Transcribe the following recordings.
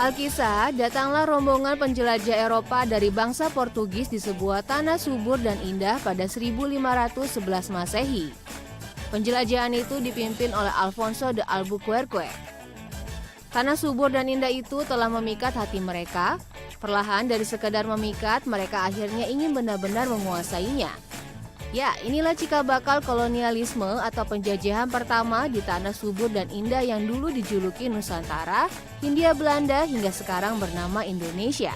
Alkisah, datanglah rombongan penjelajah Eropa dari bangsa Portugis di sebuah tanah subur dan indah pada 1511 Masehi. Penjelajahan itu dipimpin oleh Alfonso de Albuquerque. Tanah subur dan indah itu telah memikat hati mereka. Perlahan dari sekedar memikat, mereka akhirnya ingin benar-benar menguasainya. Ya, inilah cikal bakal kolonialisme atau penjajahan pertama di tanah subur dan indah yang dulu dijuluki Nusantara, Hindia Belanda hingga sekarang bernama Indonesia.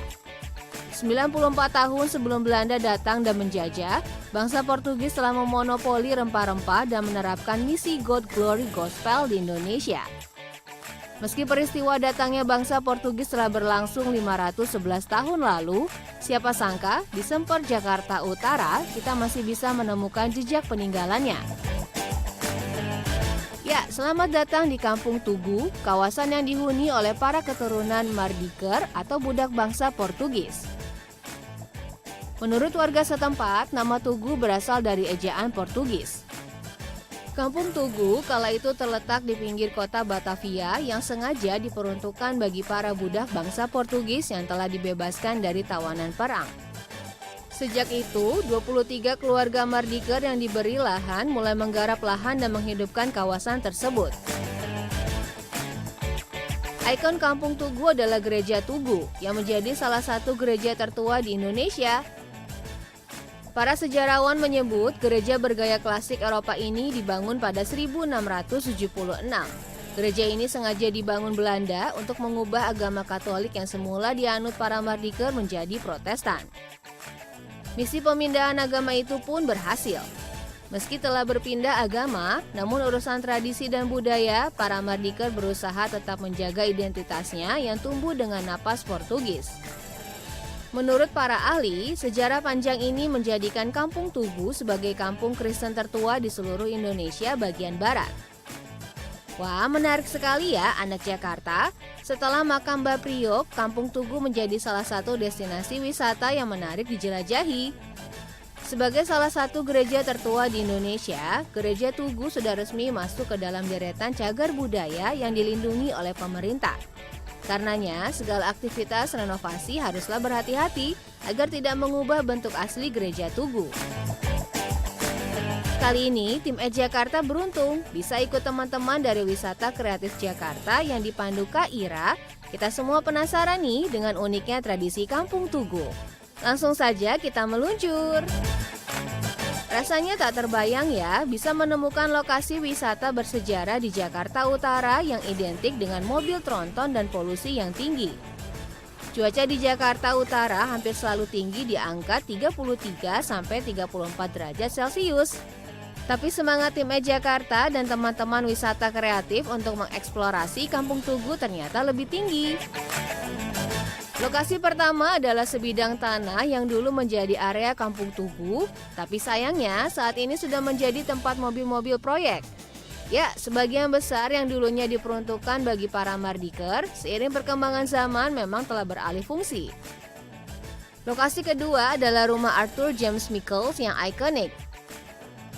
94 tahun sebelum Belanda datang dan menjajah, bangsa Portugis telah memonopoli rempah-rempah dan menerapkan misi God Glory Gospel di Indonesia. Meski peristiwa datangnya bangsa Portugis telah berlangsung 511 tahun lalu, siapa sangka di Semper Jakarta Utara kita masih bisa menemukan jejak peninggalannya. Ya, selamat datang di Kampung Tugu, kawasan yang dihuni oleh para keturunan Mardiker atau budak bangsa Portugis. Menurut warga setempat, nama Tugu berasal dari ejaan Portugis. Kampung Tugu kala itu terletak di pinggir kota Batavia yang sengaja diperuntukkan bagi para budak bangsa Portugis yang telah dibebaskan dari tawanan perang. Sejak itu, 23 keluarga Mardiker yang diberi lahan mulai menggarap lahan dan menghidupkan kawasan tersebut. Ikon Kampung Tugu adalah Gereja Tugu yang menjadi salah satu gereja tertua di Indonesia. Para sejarawan menyebut gereja bergaya klasik Eropa ini dibangun pada 1676. Gereja ini sengaja dibangun Belanda untuk mengubah agama Katolik yang semula dianut para Mardiker menjadi Protestan. Misi pemindahan agama itu pun berhasil. Meski telah berpindah agama, namun urusan tradisi dan budaya, para Mardiker berusaha tetap menjaga identitasnya yang tumbuh dengan napas Portugis. Menurut para ahli, sejarah panjang ini menjadikan Kampung Tugu sebagai kampung Kristen tertua di seluruh Indonesia bagian barat. Wah, menarik sekali ya anak Jakarta. Setelah makam Mbah Priok, Kampung Tugu menjadi salah satu destinasi wisata yang menarik dijelajahi. Sebagai salah satu gereja tertua di Indonesia, Gereja Tugu sudah resmi masuk ke dalam deretan cagar budaya yang dilindungi oleh pemerintah. Karenanya, segala aktivitas renovasi haruslah berhati-hati agar tidak mengubah bentuk asli Gereja Tugu. Kali ini, tim Jakarta beruntung bisa ikut teman-teman dari Wisata Kreatif Jakarta yang dipandu Kak Ira. Kita semua penasaran nih dengan uniknya tradisi Kampung Tugu. Langsung saja kita meluncur. Rasanya tak terbayang ya bisa menemukan lokasi wisata bersejarah di Jakarta Utara yang identik dengan mobil tronton dan polusi yang tinggi. Cuaca di Jakarta Utara hampir selalu tinggi di angka 33-34 derajat Celcius. Tapi semangat tim Jakarta dan teman-teman wisata kreatif untuk mengeksplorasi Kampung Tugu ternyata lebih tinggi. Lokasi pertama adalah sebidang tanah yang dulu menjadi area Kampung Tugu, tapi sayangnya saat ini sudah menjadi tempat mobil-mobil proyek. Ya, sebagian besar yang dulunya diperuntukkan bagi para Mardiker, seiring perkembangan zaman memang telah beralih fungsi. Lokasi kedua adalah rumah Arthur James Michaels yang ikonik.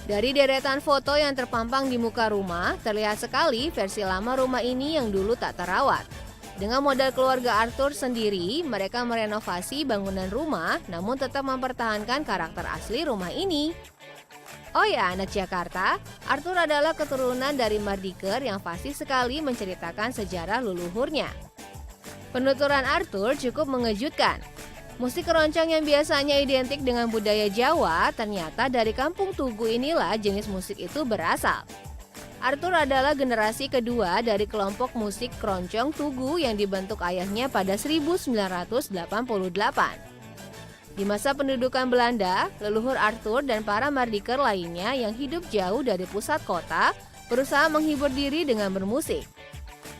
Dari deretan foto yang terpampang di muka rumah, terlihat sekali versi lama rumah ini yang dulu tak terawat. Dengan modal keluarga Arthur sendiri, mereka merenovasi bangunan rumah namun tetap mempertahankan karakter asli rumah ini. Oh ya, anak Jakarta, Arthur adalah keturunan dari Mardiker yang fasih sekali menceritakan sejarah leluhurnya. Penuturan Arthur cukup mengejutkan. Musik keroncong yang biasanya identik dengan budaya Jawa, ternyata dari Kampung Tugu inilah jenis musik itu berasal. Arthur adalah generasi kedua dari kelompok musik keroncong Tugu yang dibentuk ayahnya pada 1988. Di masa pendudukan Belanda, leluhur Arthur dan para Mardiker lainnya yang hidup jauh dari pusat kota berusaha menghibur diri dengan bermusik.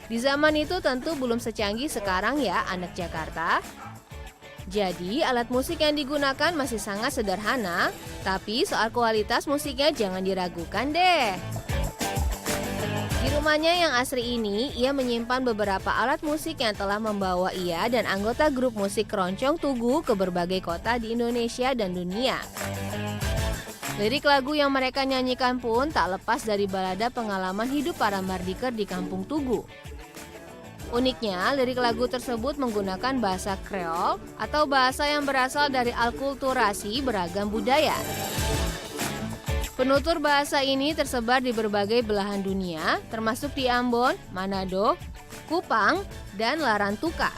Di zaman itu tentu belum secanggih sekarang ya anak Jakarta. Jadi alat musik yang digunakan masih sangat sederhana, tapi soal kualitas musiknya jangan diragukan deh. Di rumahnya yang asri ini, ia menyimpan beberapa alat musik yang telah membawa ia dan anggota grup musik keroncong Tugu ke berbagai kota di Indonesia dan dunia. Lirik lagu yang mereka nyanyikan pun tak lepas dari balada pengalaman hidup para Mardiker di Kampung Tugu. Uniknya, lirik lagu tersebut menggunakan bahasa Kreol atau bahasa yang berasal dari alkulturasi beragam budaya. Penutur bahasa ini tersebar di berbagai belahan dunia, termasuk di Ambon, Manado, Kupang, dan Larantuka.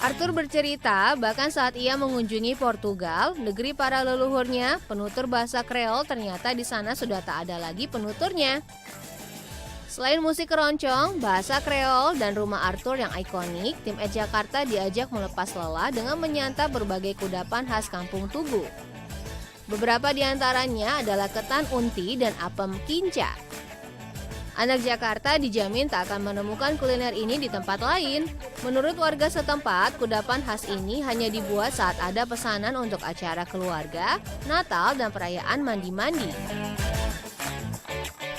Arthur bercerita, bahkan saat ia mengunjungi Portugal, negeri para leluhurnya, penutur bahasa Kreol ternyata di sana sudah tak ada lagi penuturnya. Selain musik keroncong, bahasa Kreol, dan rumah Arthur yang ikonik, tim Ed Jakarta diajak melepas lelah dengan menyantap berbagai kudapan khas Kampung Tugu. Beberapa di antaranya adalah ketan unti dan apem kinca. Anak Jakarta dijamin tak akan menemukan kuliner ini di tempat lain. Menurut warga setempat, kudapan khas ini hanya dibuat saat ada pesanan untuk acara keluarga, Natal, dan perayaan mandi-mandi.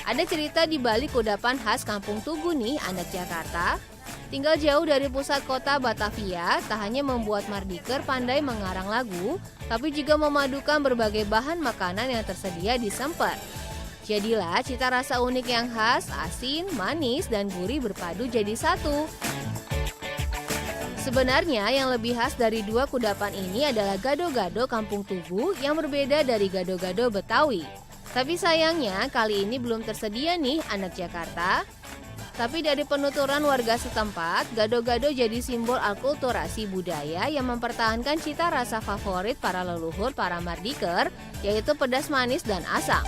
Ada cerita di balik kudapan khas Kampung Tugu nih, anak Jakarta. Tinggal jauh dari pusat kota Batavia, tak hanya membuat Mardiker pandai mengarang lagu, tapi juga memadukan berbagai bahan makanan yang tersedia di semper. Jadilah cita rasa unik yang khas, asin, manis, dan gurih berpadu jadi satu. Sebenarnya yang lebih khas dari dua kudapan ini adalah gado-gado Kampung Tugu yang berbeda dari gado-gado Betawi. Tapi sayangnya kali ini belum tersedia nih anak Jakarta. Tapi dari penuturan warga setempat, gado-gado jadi simbol alkulturasi budaya yang mempertahankan cita rasa favorit para leluhur para Mardiker, yaitu pedas manis dan asam.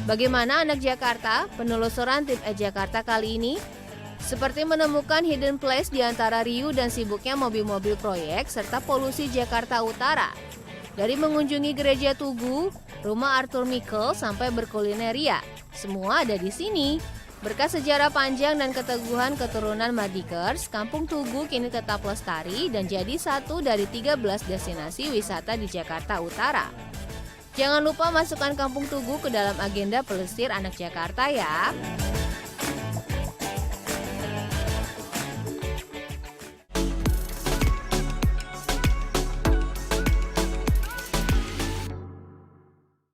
Bagaimana anak Jakarta? Penelusuran tim Ed Jakarta kali ini seperti menemukan hidden place di antara riuh dan sibuknya mobil-mobil proyek serta polusi Jakarta Utara. Dari mengunjungi gereja Tugu, rumah Arthur Mikel, sampai berkulineria, semua ada di sini. Berkat sejarah panjang dan keteguhan keturunan Mardikers, Kampung Tugu kini tetap lestari dan jadi satu dari 13 destinasi wisata di Jakarta Utara. Jangan lupa masukkan Kampung Tugu ke dalam agenda pelesir anak Jakarta ya.